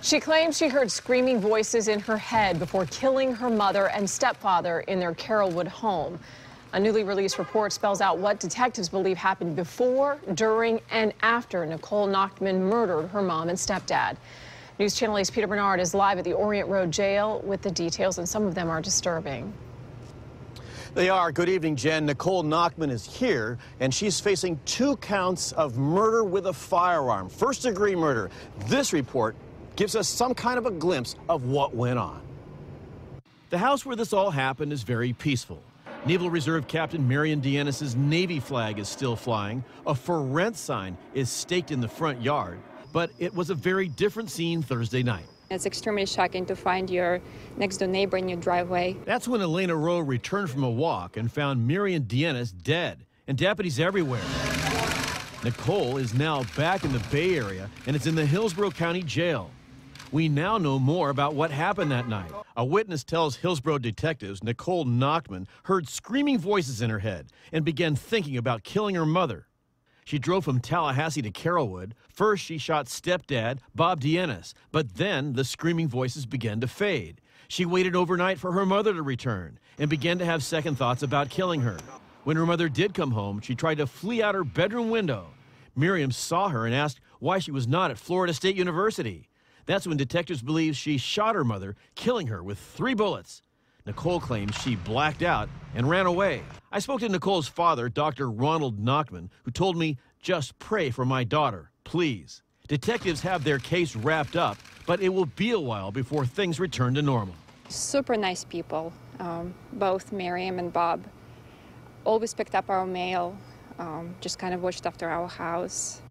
She claims she heard screaming voices in her head before killing her mother and stepfather in their Carrollwood home. A newly released report spells out what detectives believe happened before, during, and after Nicole Nachtman murdered her mom and stepdad. News Channel 8's Peter Bernard is live at the Orient Road Jail with the details, and some of them are disturbing. They are. Good evening, Jen. Nicole Nachtman is here, and she's facing 2 counts of murder with a firearm, first-degree murder. This report gives us some kind of a glimpse of what went on. The house where this all happened is very peaceful. Naval Reserve Captain Myriam Dienes' Navy flag is still flying. A for rent sign is staked in the front yard. But it was a very different scene Thursday night. It's extremely shocking to find your next-door neighbor in your driveway. That's when Elena Rowe returned from a walk and found Myriam Dienes dead, and deputies everywhere. Nicole is now back in the Bay Area, and it's in the Hillsborough County Jail. We now know more about what happened that night. A witness tells Hillsborough detectives Nicole Nachtman heard screaming voices in her head and began thinking about killing her mother. She drove from Tallahassee to Carrollwood. First, she shot stepdad, Bob Dienes, but then the screaming voices began to fade. She waited overnight for her mother to return and began to have second thoughts about killing her. When her mother did come home, she tried to flee out her bedroom window. Myriam saw her and asked why she was not at Florida State University. That's when detectives believe she shot her mother, killing her with 3 bullets. Nicole claims she blacked out and ran away. I spoke to Nicole's father, Dr. Ronald Nachtman, who told me, "Just pray for my daughter, please." Detectives have their case wrapped up, but it will be a while before things return to normal. Super nice people, both Myriam and Bob. Always picked up our mail, just kind of watched after our house.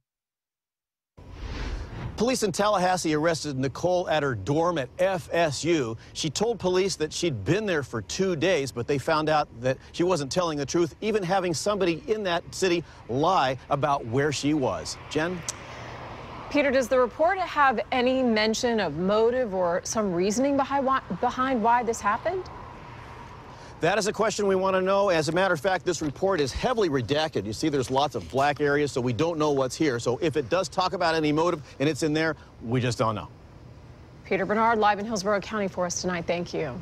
Police in Tallahassee arrested Nicole at her dorm at FSU. She told police that she'd been there for 2 days, but they found out that she wasn't telling the truth, even having somebody in that city lie about where she was. Jen? Peter, does the report have any mention of motive or some reasoning behind why this happened? That is a question we want to know. As a matter of fact, this report is heavily redacted. You see, there's lots of black areas, so we don't know what's here. So if it does talk about any motive and it's in there, we just don't know. Peter Bernard, live in Hillsborough County for us tonight. Thank you.